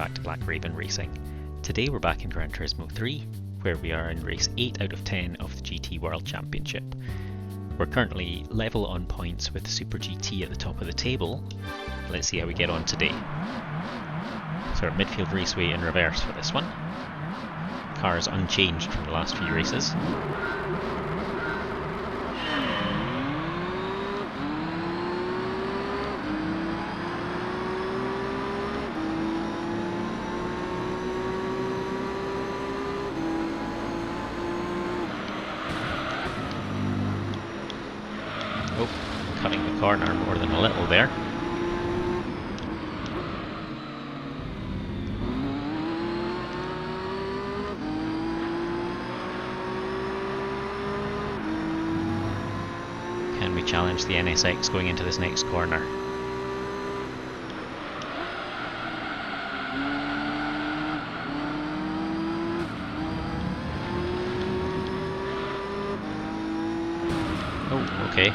back to Black Raven Racing. Today we're back in Gran Turismo 3, where we are in race 8 out of 10 of the GT World Championship. We're currently level on points with Super GT at the top of the table. Let's see how we get on today. So our midfield raceway in reverse for this one. Car is unchanged from the last few races. Cutting the corner more than a little there. Can we challenge the NSX going into this next corner? Oh, okay.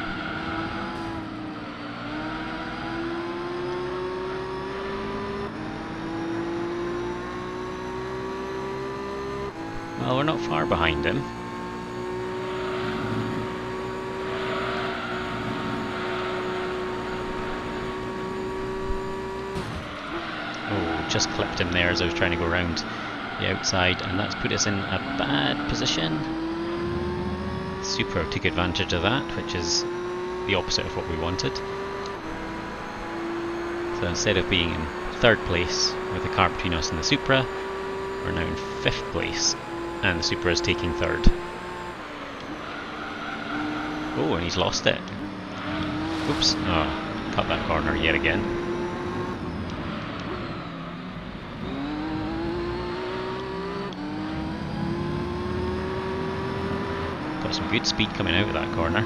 Well, we're not far behind him. Oh, just clipped him there as I was trying to go around the outside, and that's put us in a bad position. Supra took advantage of that, which is the opposite of what we wanted. So instead of being in 3rd place with the car between us and the Supra, we're now in 5th place. And the Supra is taking 3rd. Oh, and he's lost it. Oops. Oh, cut that corner yet again. Got some good speed coming out of that corner.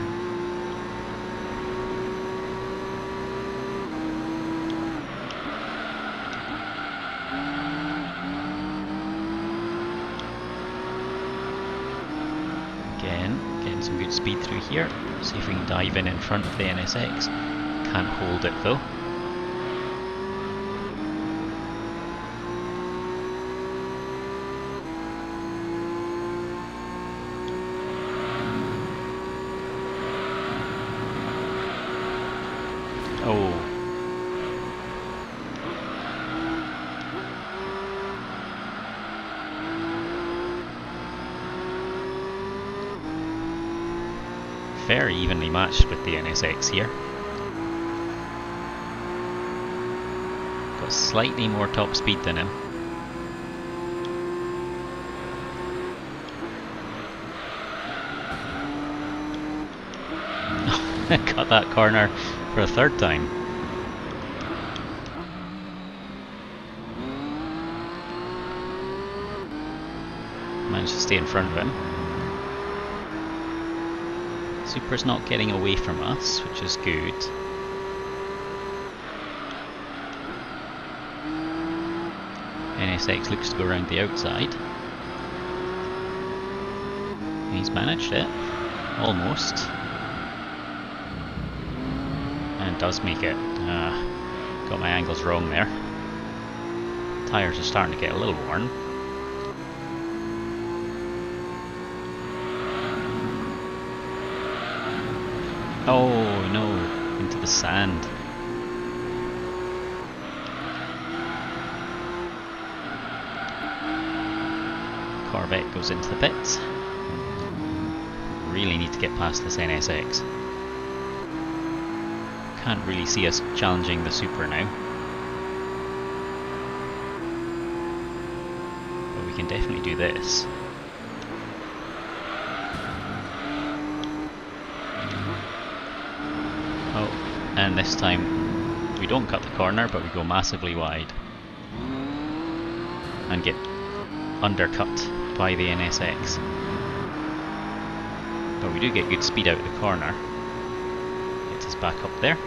Getting some good speed through here. See if we can dive in front of the NSX. Can't hold it though. Oh. Very evenly matched with the NSX here. Got slightly more top speed than him. Cut that corner for a 3rd time. Managed to stay in front of him. Supra's not getting away from us, which is good. NSX looks to go around the outside. He's managed it, almost. And does make it. Got my angles wrong there. Tyres are starting to get a little worn. Oh no, into the sand. Corvette goes into the pits. Really need to get past this NSX. Can't really see us challenging the Supra now. But we can definitely do this. And this time we don't cut the corner, but we go massively wide and get undercut by the NSX. But we do get good speed out of the corner. Gets us back up there.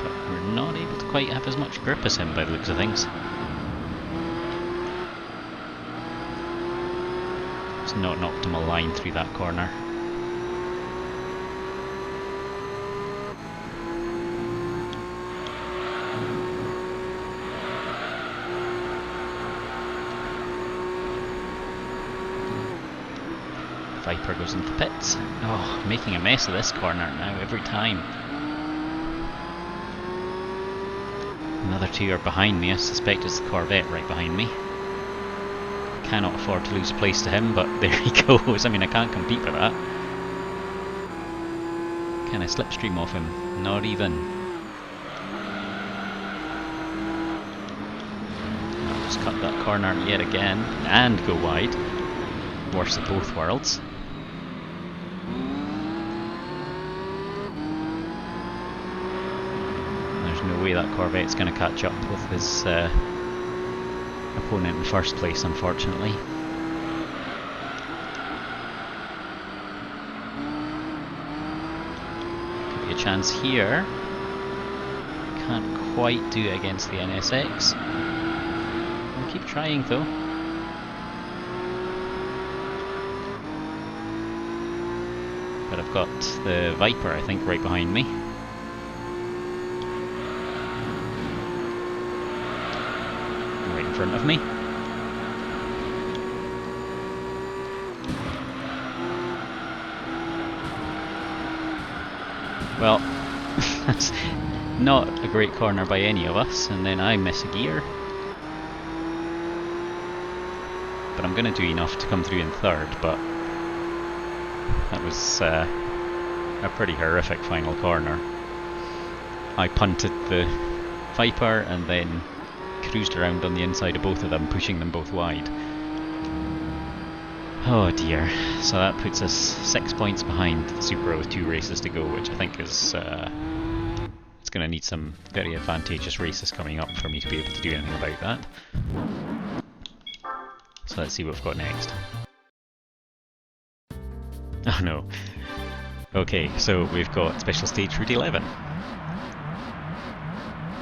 But we're not able to quite have as much grip as him by the looks of things. It's not an optimal line through that corner. Viper goes into the pits. Oh, making a mess of this corner now every time. Another two are behind me. I suspect it's the Corvette right behind me. Cannot afford to lose a place to him, but there he goes. I mean, I can't compete with that. Can I slipstream off him? Not even. I'll just cut that corner yet again and go wide. Worst of both worlds. There's no way that Corvette's going to catch up with his opponent in first place, unfortunately. Could be a chance here. Can't quite do it against the NSX. I'll keep trying though. But I've got the Viper, I think, right behind me. Right in front of me. Well, that's not a great corner by any of us, and then I miss a gear. But I'm going to do enough to come through in third, but that was a pretty horrific final corner. I punted the Viper and then cruised around on the inside of both of them, pushing them both wide. Oh dear. So that puts us 6 points behind the Supra with 2 races to go, which I think is it's going to need some very advantageous races coming up for me to be able to do anything about that. So let's see what we've got next. Oh no. Okay, so we've got Special Stage Route 11.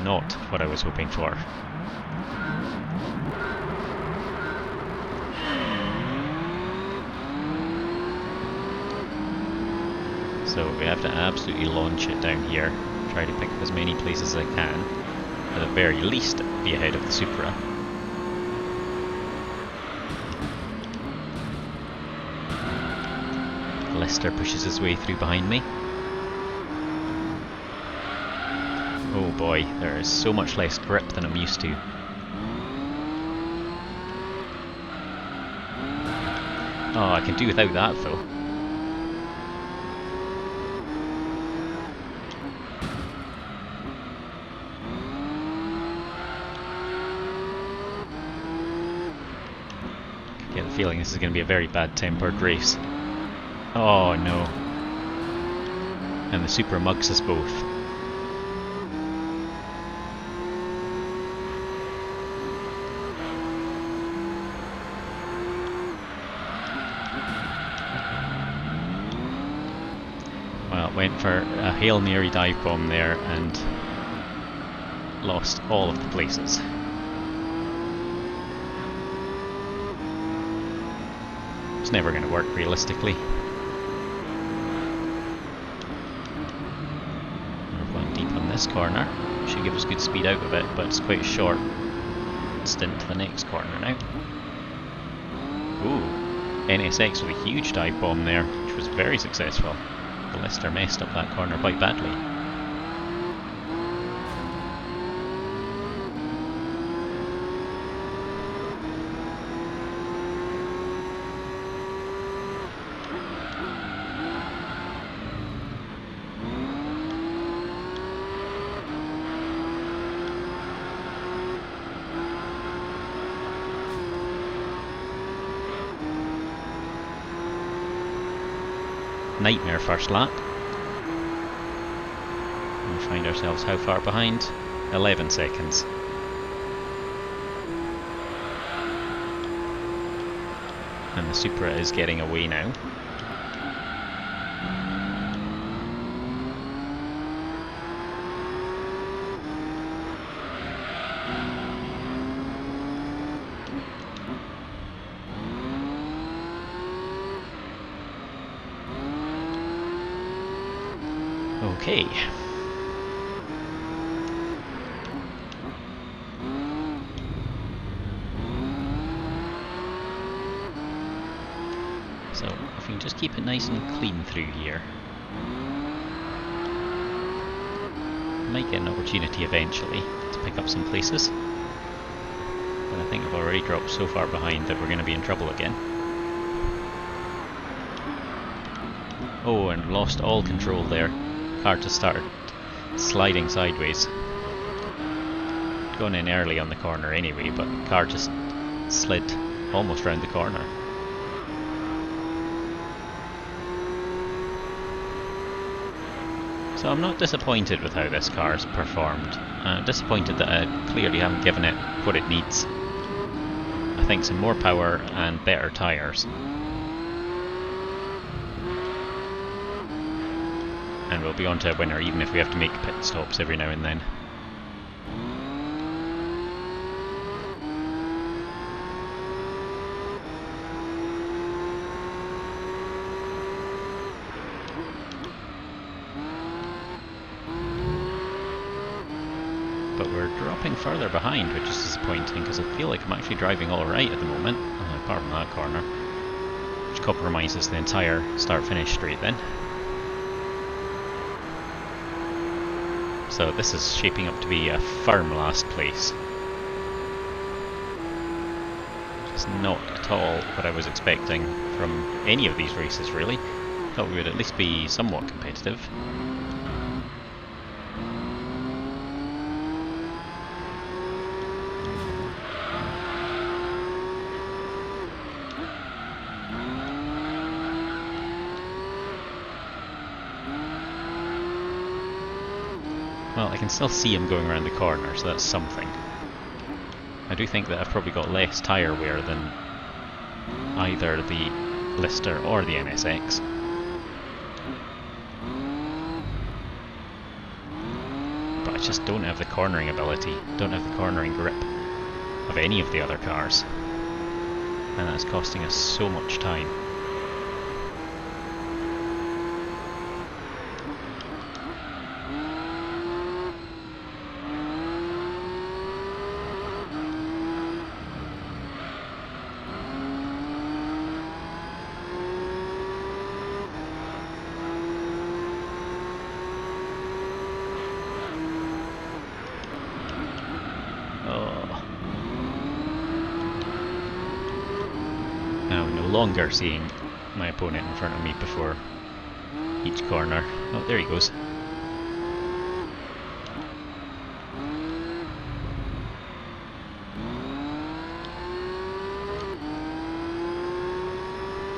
Not what I was hoping for. So we have to absolutely launch it down here. Try to pick up as many places as I can. At the very least, be ahead of the Supra. Lester pushes his way through behind me. Oh boy, there is so much less grip than I'm used to. Oh, I can do without that though. I get the feeling this is going to be a very bad-tempered race. Oh no. And the Supra mugs us both. Well, went for a Hail Mary dive bomb there and lost all of the places. It's never going to work realistically. This corner should give us good speed out of it, but it's quite a short stint to the next corner now. Ooh, NSX with a huge dive bomb there, which was very successful. The Lister messed up that corner quite badly. Nightmare first lap. We'll find ourselves how far behind? 11 seconds. And the Supra is getting away now. Okay. So if we can just keep nice and clean through here. Might get an opportunity eventually to pick up some places. But I think I've already dropped so far behind that we're going to be in trouble again. Oh, and lost all control there. Car just started sliding sideways. Gone in early on the corner anyway, but the car just slid almost round the corner. So I'm not disappointed with how this car's performed. I'm disappointed that I clearly haven't given it what it needs. I think some more power and better tyres. And we'll be on to a winner even if we have to make pit stops every now and then. But we're dropping further behind, which is disappointing because I feel like I'm actually driving alright at the moment, apart from that corner, which compromises the entire start-finish straight then. So this is shaping up to be a firm last place. Just not at all what I was expecting from any of these races really. Thought we would at least be somewhat competitive. Well, I can still see him going around the corner, so that's something. I do think that I've probably got less tyre wear than either the Lister or the NSX. But I just don't have the cornering ability, don't have the cornering grip of any of the other cars. And that's costing us so much time. Now I'm no longer seeing my opponent in front of me before each corner. Oh, there he goes.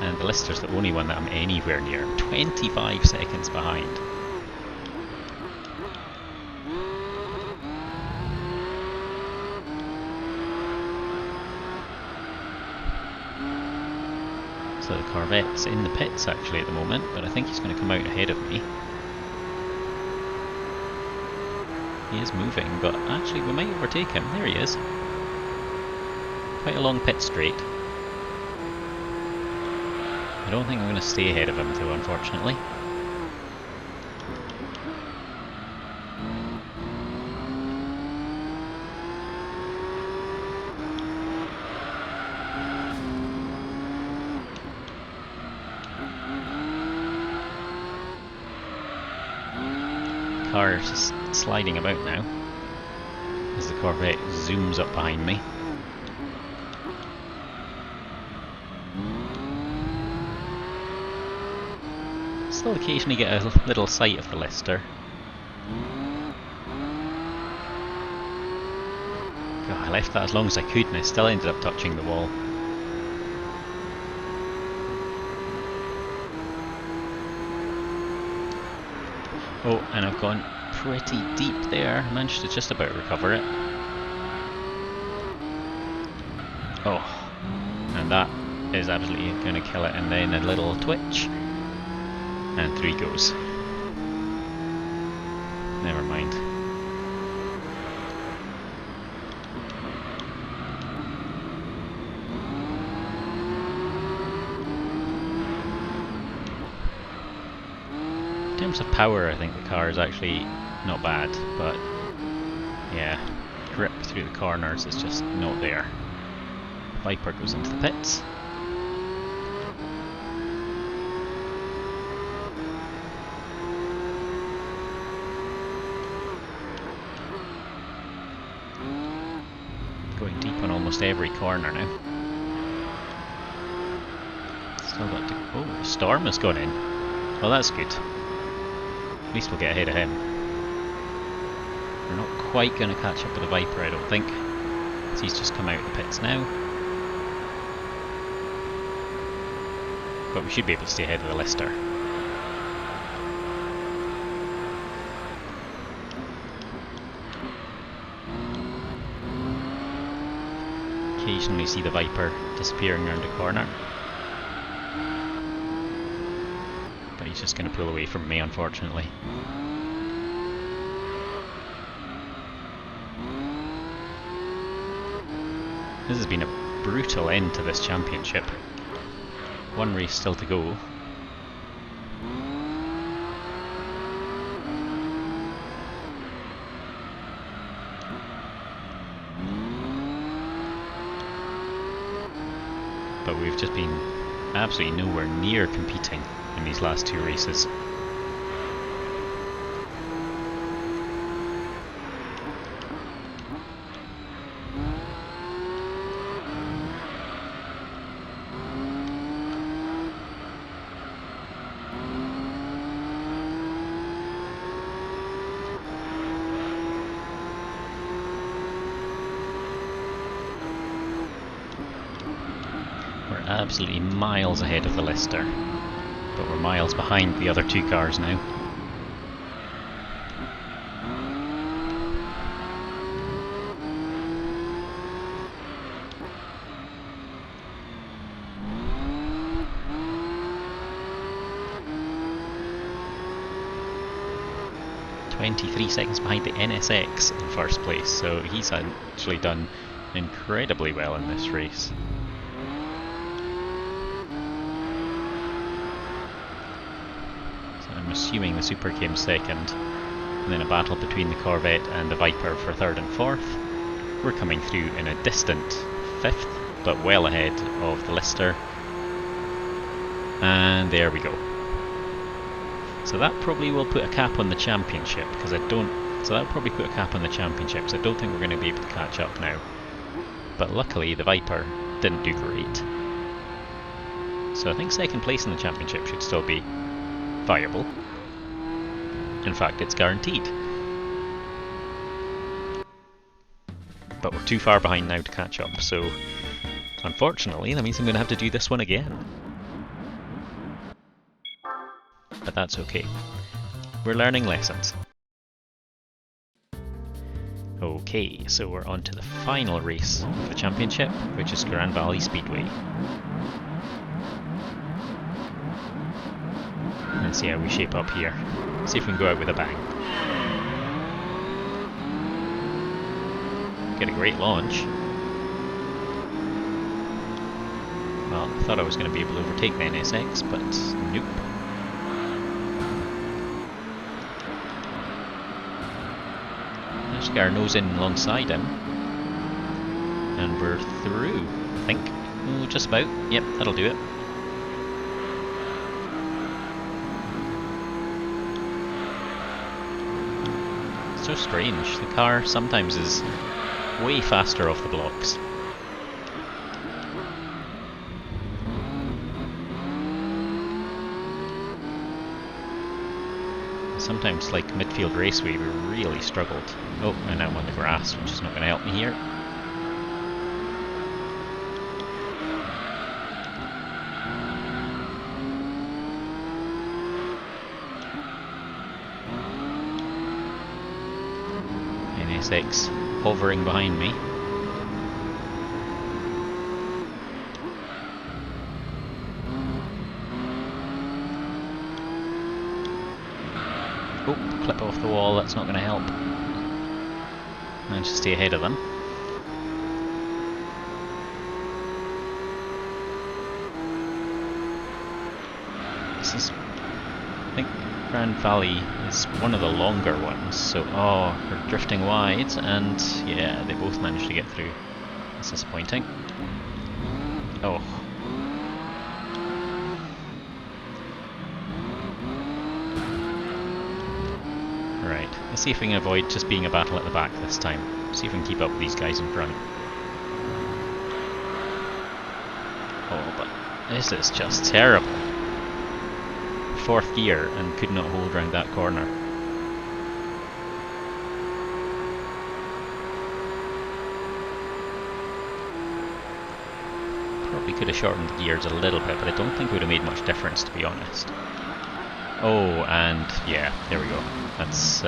And the Lister's the only one that I'm anywhere near. 25 seconds behind. So the Corvette's in the pits actually at the moment, but I think he's going to come out ahead of me. He is moving, but actually we might overtake him. There he is. Quite a long pit straight. I don't think I'm going to stay ahead of him though, unfortunately. Car is just sliding about now as the Corvette zooms up behind me. Still occasionally get a little sight of the Lister. God, I left that as long as I could and I still ended up touching the wall. Oh, and I've gone pretty deep there. Managed to just about recover it. Oh, and that is absolutely going to kill it. And then a little twitch. And through he goes. Never mind. In terms of power, I think the car is actually not bad, but yeah, grip through the corners is just not there. Viper goes into the pits. almost every corner now. Still got to... Oh, the Storm has gone in. Well, that's good. At least we'll get ahead of him. We're not quite going to catch up with the Viper, I don't think. So he's just come out of the pits now. But we should be able to stay ahead of the Lister. Occasionally see the Viper disappearing around a corner. But he's just going to pull away from me, unfortunately. This has been a brutal end to this championship. One race still to go. But we've just been absolutely nowhere near competing in these last two races. Absolutely miles ahead of the Lister, but we're miles behind the other two cars now. .23 seconds behind the NSX in first place, so he's actually done incredibly well in this race. Assuming the Super came second, and then a battle between the Corvette and the Viper for third and fourth. We're coming through in a distant fifth, but well ahead of the Lister. And there we go. So that probably will put a cap on the championship, because I don't. So that'll probably put a cap on the championship, because I don't think we're going to be able to catch up now. But luckily, the Viper didn't do great. So I think second place in the championship should still be viable. In fact, it's guaranteed. But we're too far behind now to catch up, so unfortunately that means I'm going to have to do this one again. But that's okay. We're learning lessons. Okay, so we're on to the final race of the championship, which is Grand Valley Speedway. Let's see how we shape up here. See if we can go out with a bang. Get a great launch. Well, I thought I was going to be able to overtake the NSX, but nope. Let's get our nose in alongside him. And we're through, I think. Oh, just about. Yep, that'll do it. So strange, the car sometimes is way faster off the blocks. Sometimes, like midfield raceway, we really struggled. Oh, and now I'm on the grass, which is not going to help me here. NSX hovering behind me. Oh, clip off the wall, that's not going to help. Managed to stay ahead of them. This is, I think Grand Valley is one of the longer ones, so oh, we're drifting wide, and yeah, they both managed to get through. That's disappointing. Oh. Right, let's see if we can avoid just being a battle at the back this time. See if we can keep up with these guys in front. This is just terrible. Fourth gear and could not hold round that corner. Probably could have shortened the gears a little bit, but I don't think it would have made much difference, to be honest. Oh, and yeah, there we go. That's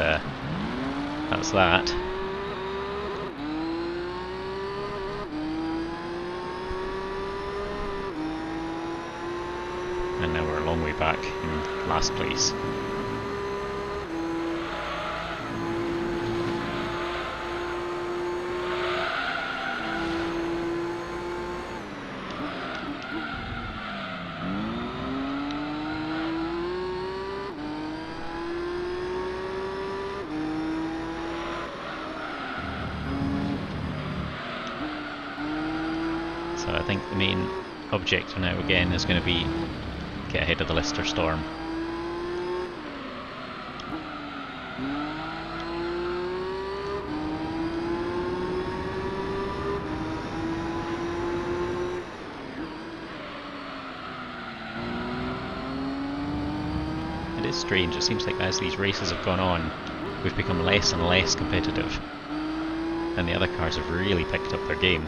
that. And now we're a long way back in last place. So I think the main objective now again is going to be get ahead of the Lister Storm. It is strange, it seems like as these races have gone on, we've become less and less competitive, and the other cars have really picked up their game.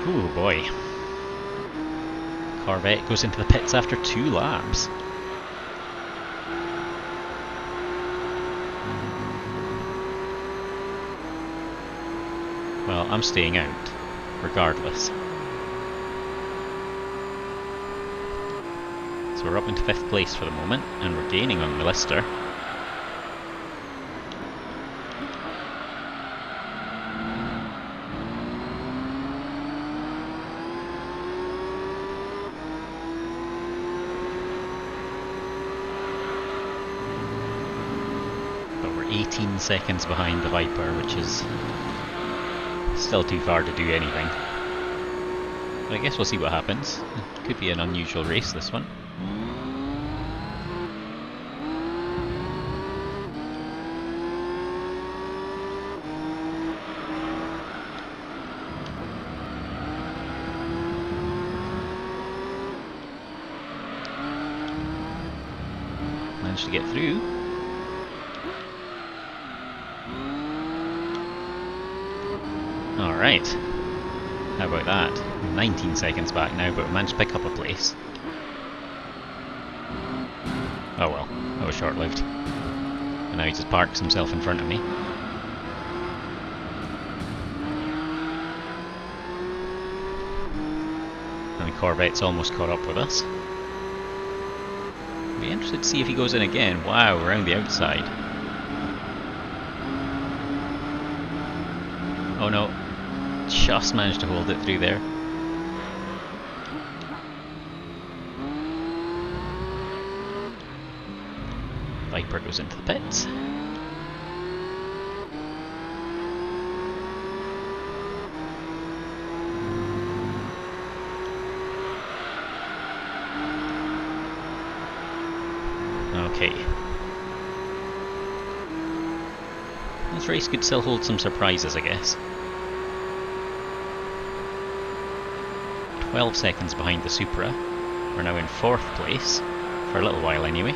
Ooh boy. Corvette goes into the pits after 2 laps. Well, I'm staying out, regardless. So we're up into 5th place for the moment, and we're gaining on the Lister. But we're 18 seconds behind the Viper, which is still too far to do anything. But I guess we'll see what happens. It could be an unusual race, this one. Managed to get through. Alright. How about that? 19 seconds back now, but we managed to pick up a place. Oh well, that was short-lived. And now he just parks himself in front of me. And the Corvette's almost caught up with us. Be interested to see if he goes in again. Wow, around the outside. Oh no, just managed to hold it through there. Viper goes into the pits. Okay. This race could still hold some surprises, I guess. 12 seconds behind the Supra. We're now in 4th place, for a little while anyway.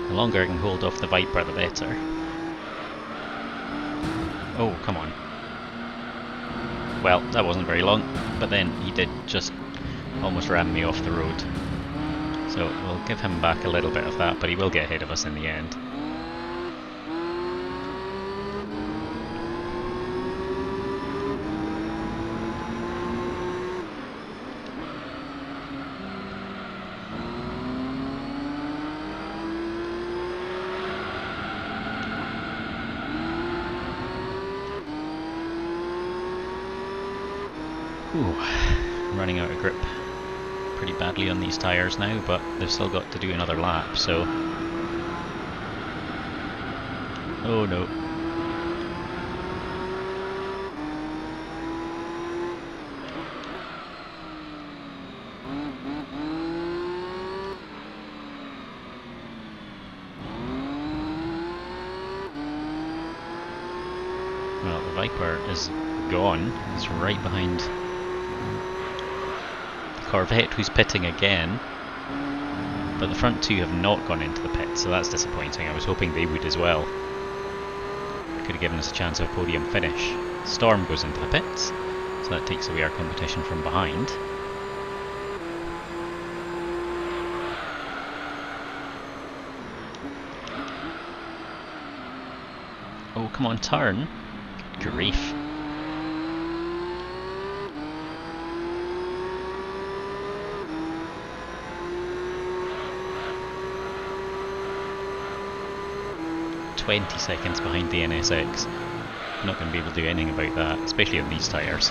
The longer I can hold off the Viper, the better. Oh, come on. Well, that wasn't very long, but then he did just almost ram me off the road. So we'll give him back a little bit of that, but he will get ahead of us in the end. Ooh, running out of grip pretty badly on these tyres now, but they've still got to do another lap, so... Oh no. Well, the Viper is gone. It's right behind the Corvette, who's pitting again. But the front two have not gone into the pit, so that's disappointing. I was hoping they would as well. It could have given us a chance of a podium finish. Storm goes into the pits, so that takes away our competition from behind. Oh, come on, turn. Good grief. "20 seconds behind the NSX. Not going to be able to do anything about that, especially on these tyres.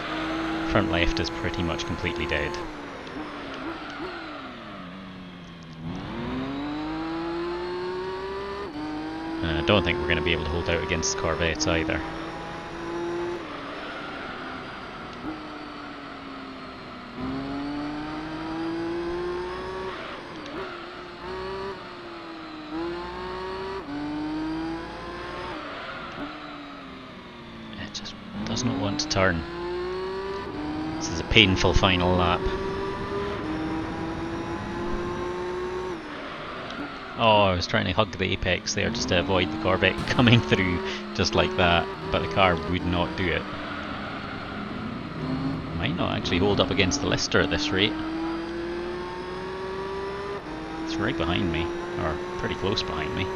Front left is pretty much completely dead. I don't think we're going to be able to hold out against Corvettes either. It just does not want to turn. This is a painful final lap. Oh, I was trying to hug the apex there just to avoid the Corvette coming through just like that, but the car would not do it. Might not actually hold up against the Lister at this rate. It's right behind me, or pretty close behind me.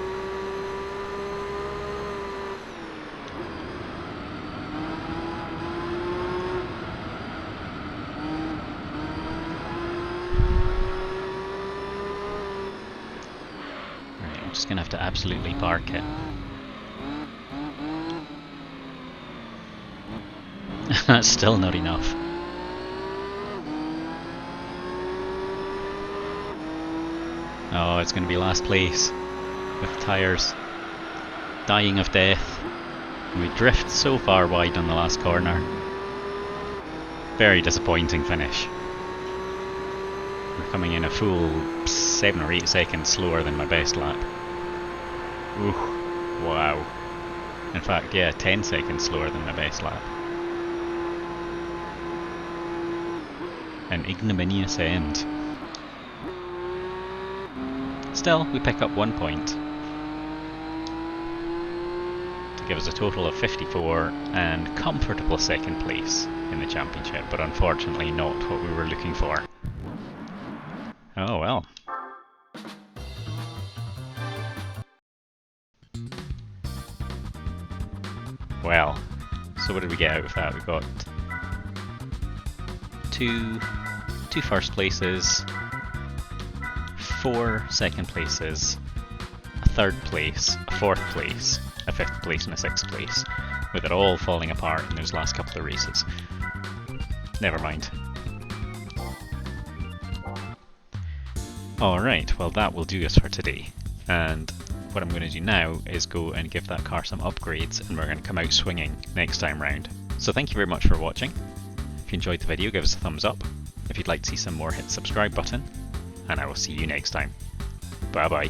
I'm just going to have to absolutely park it. That's still not enough. Oh, it's going to be last place with tyres dying of death. And we drift so far wide on the last corner. Very disappointing finish. We're coming in a full 7 or 8 seconds slower than my best lap. Ooh, wow. In fact, yeah, 10 seconds slower than my best lap. An ignominious end. Still, we pick up 1 point. To give us a total of 54 and comfortable second place in the championship, but unfortunately not what we were looking for. Oh well. Well, so what did we get out of that? We got two first places, 4 second places, a 3rd place, a 4th place, a 5th place and a 6th place, with it all falling apart in those last couple of races. Never mind. Alright, well that will do us for today, and what I'm going to do now is go and give that car some upgrades, and we're going to come out swinging next time round. So thank you very much for watching. If you enjoyed the video, give us a thumbs up. If you'd like to see some more, hit the subscribe button, and I will see you next time. Bye bye.